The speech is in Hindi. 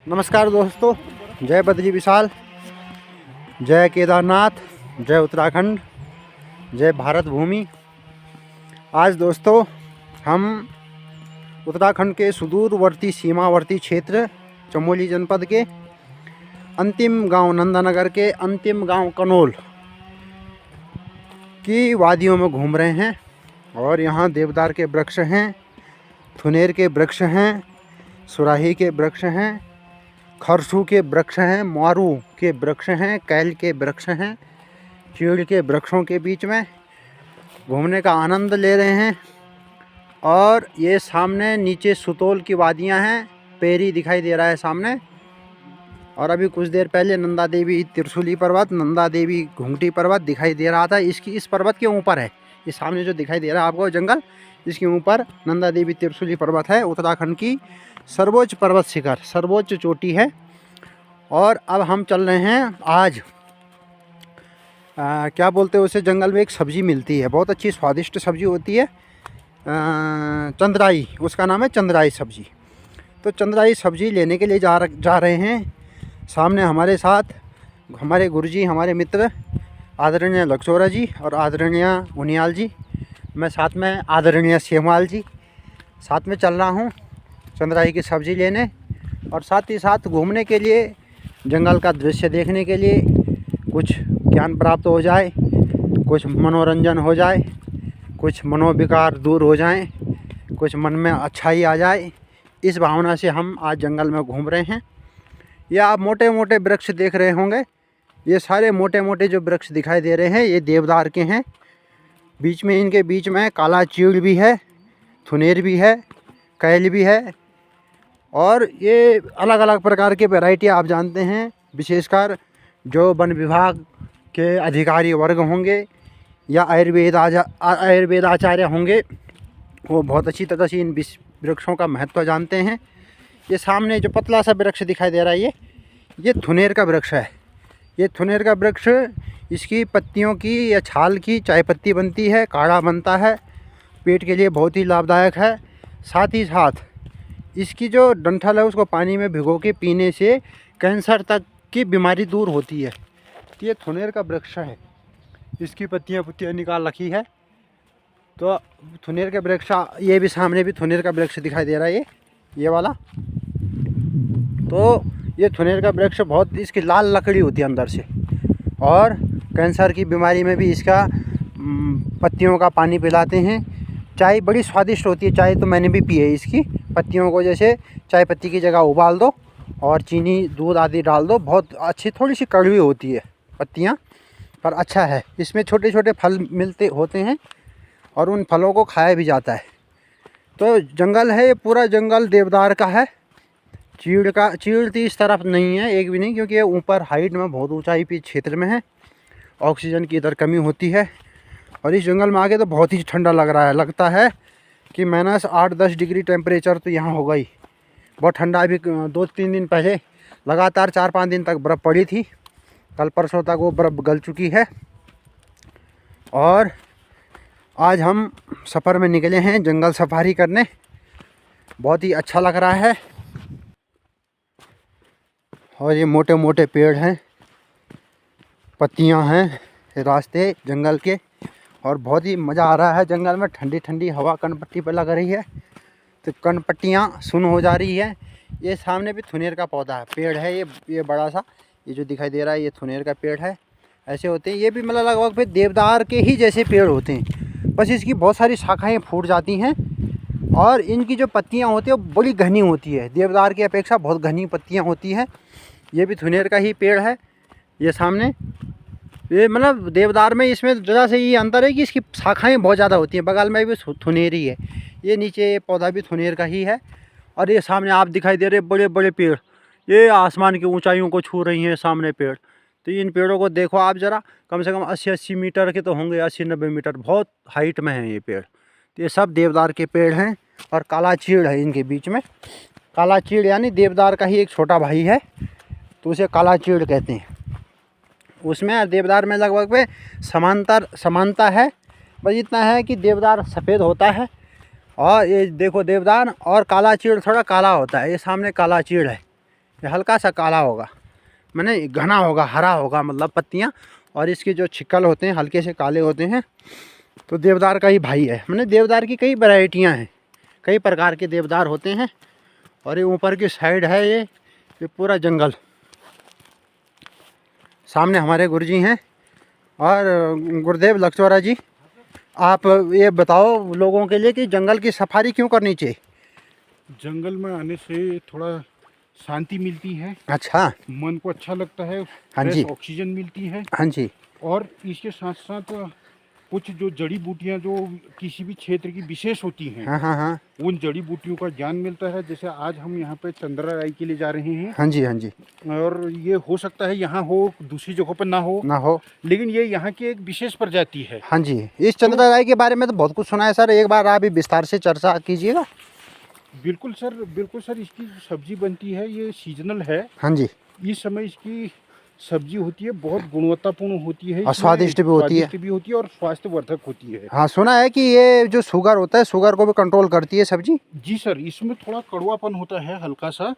नमस्कार दोस्तों, जय बद्री विशाल, जय केदारनाथ, जय उत्तराखंड, जय भारत भूमि। आज दोस्तों हम उत्तराखंड के सुदूरवर्ती सीमावर्ती क्षेत्र चमोली जनपद के अंतिम गांव नंदानगर के अंतिम गांव कनोल की वादियों में घूम रहे हैं। और यहाँ देवदार के वृक्ष हैं, थुनेर के वृक्ष हैं, सुराही के वृक्ष हैं, खरसू के वृक्ष हैं, मारू के वृक्ष हैं, कैल के वृक्ष हैं। चीड़ के वृक्षों के बीच में घूमने का आनंद ले रहे हैं। और ये सामने नीचे सुतोल की वादियां हैं, पेरी दिखाई दे रहा है सामने। और अभी कुछ देर पहले नंदा देवी त्रिशूली पर्वत, नंदा देवी घुंघटी पर्वत दिखाई दे रहा था। इस पर्वत के ऊपर है, ये सामने जो दिखाई दे रहा है आपको जंगल, इसके ऊपर नंदा देवी त्रिशूली पर्वत है। उत्तराखंड की सर्वोच्च पर्वत शिखर, सर्वोच्च चोटी है। और अब हम चल रहे हैं आज क्या बोलते हैं उसे, जंगल में एक सब्ज़ी मिलती है, बहुत अच्छी स्वादिष्ट सब्ज़ी होती है, चंद्राई, उसका नाम है चंद्राई सब्ज़ी। तो चंद्राई सब्ज़ी लेने के लिए जा रहे हैं। सामने हमारे साथ हमारे गुरुजी, हमारे मित्र आदरणीय लक्सोरा जी और आदरणीय उनियाल जी, मैं साथ में आदरणीय सेमाल जी साथ में चल रहा हूँ चंद्राई की सब्ज़ी लेने। और साथ ही साथ घूमने के लिए, जंगल का दृश्य देखने के लिए, कुछ ज्ञान प्राप्त हो जाए, कुछ मनोरंजन हो जाए, कुछ मनोविकार दूर हो जाएं, कुछ मन में अच्छाई आ जाए, इस भावना से हम आज जंगल में घूम रहे हैं। ये आप मोटे मोटे वृक्ष देख रहे होंगे, ये सारे मोटे मोटे जो वृक्ष दिखाई दे रहे हैं ये देवदार के हैं। बीच में, इनके बीच में काला चीड़ भी है, थुनेर भी है, कैल भी है। और ये अलग अलग प्रकार के वैरायटी आप जानते हैं, विशेषकर जो वन विभाग के अधिकारी वर्ग होंगे या आयुर्वेद आचार्य होंगे, वो बहुत अच्छी तरह से इन वृक्षों का महत्व जानते हैं। ये सामने जो पतला सा वृक्ष दिखाई दे रहा है ये थुनेर का वृक्ष है। ये थुनेर का वृक्ष, इसकी पत्तियों की या छाल की चाय पत्ती बनती है, काढ़ा बनता है, पेट के लिए बहुत ही लाभदायक है। साथ ही साथ इसकी जो डंठल है उसको पानी में भिगो के पीने से कैंसर तक की बीमारी दूर होती है। ये थुनेर का वृक्ष है, इसकी पत्तियां निकाल रखी है। तो थुनेर के वृक्ष, ये भी सामने भी थुनेर का वृक्ष दिखाई दे रहा है, ये वाला। तो ये थुनेर का वृक्ष बहुत, इसकी लाल लकड़ी होती है अंदर से, और कैंसर की बीमारी में भी इसका पत्तियों का पानी पिलाते हैं। चाय बड़ी स्वादिष्ट होती है, चाय तो मैंने भी पी है। इसकी पत्तियों को जैसे चाय पत्ती की जगह उबाल दो और चीनी दूध आदि डाल दो, बहुत अच्छी, थोड़ी सी कड़वी होती है पत्तियाँ, पर अच्छा है। इसमें छोटे छोटे फल होते हैं और उन फलों को खाया भी जाता है। तो जंगल है, ये पूरा जंगल देवदार का है। चीड़ तो इस तरफ नहीं है, एक भी नहीं, क्योंकि ये ऊपर हाइट में बहुत ऊंचाई पे क्षेत्र में है, ऑक्सीजन की इधर कमी होती है। और इस जंगल में आके तो बहुत ही ठंडा लग रहा है, लगता है कि -8-10 डिग्री टेम्परेचर तो यहाँ होगा ही, बहुत ठंडा। अभी 2-3 दिन पहले लगातार 4-5 दिन तक बर्फ़ पड़ी थी, कल परसों तक वो बर्फ़ गल चुकी है। और आज हम सफ़र में निकले हैं जंगल सफारी करने, बहुत ही अच्छा लग रहा है। और ये मोटे मोटे पेड़ हैं, पत्तियां हैं रास्ते जंगल के, और बहुत ही मज़ा आ रहा है जंगल में। ठंडी ठंडी हवा कनपट्टी पर लग रही है, तो कनपट्टियाँ सुन हो जा रही है। ये सामने भी थुनेर का पौधा है, पेड़ है, ये बड़ा सा, ये जो दिखाई दे रहा है ये थुनेर का पेड़ है। ऐसे होते हैं ये भी, मतलब लगभग फिर देवदार के ही जैसे पेड़ होते हैं, बस इसकी बहुत सारी शाखाएँ फूट जाती हैं और इनकी जो पत्तियाँ होती हैं वो बड़ी घनी होती है, देवदार की अपेक्षा बहुत घनी पत्तियाँ होती हैं। ये भी थुनेर का ही पेड़ है, ये सामने। ये मतलब देवदार में इसमें ज़रा से ये अंतर है कि इसकी शाखाएं बहुत ज़्यादा होती हैं। बगल में भी थुनेर ही है, ये नीचे पौधा भी थुनेर का ही है। और ये सामने आप दिखाई दे रहे बड़े बड़े पेड़, ये आसमान की ऊंचाइयों को छू रही हैं सामने पेड़। तो इन पेड़ों को देखो आप ज़रा, कम से कम 80-80 मीटर के तो होंगे, 80-90 मीटर, बहुत हाइट में हैं ये पेड़। तो ये सब देवदार के पेड़ हैं। और काला चीड़ है इनके बीच में, काला चीड़ यानी देवदार का ही एक छोटा भाई है, तो उसे काला चीड़ कहते हैं। उसमें देवदार में लगभग पे समानता है, बस इतना है कि देवदार सफ़ेद होता है और ये देखो देवदार और काला चीड़ थोड़ा काला होता है। ये सामने काला चीड़ है, ये हल्का सा काला होगा, मैंने घना होगा, हरा होगा मतलब पत्तियाँ, और इसके जो छिक्कल होते हैं हल्के से काले होते हैं। तो देवदार का ही भाई है। मैंने देवदार की कई वैरायटियाँ हैं, कई प्रकार के देवदार होते हैं। और ये ऊपर की साइड है ये पूरा जंगल। सामने हमारे गुरुजी हैं और गुरुदेव लक्षोरा जी, आप ये बताओ लोगों के लिए कि जंगल की सफारी क्यों करनी चाहिए? जंगल में आने से थोड़ा शांति मिलती है, अच्छा, मन को अच्छा लगता है, हाँ जी, फ्रेश ऑक्सीजन मिलती है। हाँ जी, और इसके साथ साथ कुछ जो जड़ी बूटियां जो किसी भी क्षेत्र की विशेष होती हैं, हाँ हाँ हाँ, उन जड़ी बूटियों का ज्ञान मिलता है। जैसे आज हम यहाँ पे चंद्रा राई के लिए जा रहे हैं, हाँ जी, हाँ जी, और ये हो सकता है यहाँ हो, दूसरी जगहों पर ना हो, लेकिन ये यहाँ की एक विशेष प्रजाति है। हाँ जी। इस चंद्रा राई के बारे में तो बहुत कुछ सुना है सर, एक बार आप विस्तार से चर्चा कीजिएगा। बिल्कुल सर, बिल्कुल सर। इसकी जो सब्जी बनती है ये सीजनल है। हाँ जी, इस समय इसकी सब्जी होती है, बहुत गुणवत्तापूर्ण होती है और स्वादिष्ट भी होती है और स्वास्थ्यवर्धक होती है। हाँ, सुना है कि ये जो शुगर होता है, शुगर को भी कंट्रोल करती है सब्जी। जी सर, इसमें थोड़ा कड़वापन होता है हल्का सा।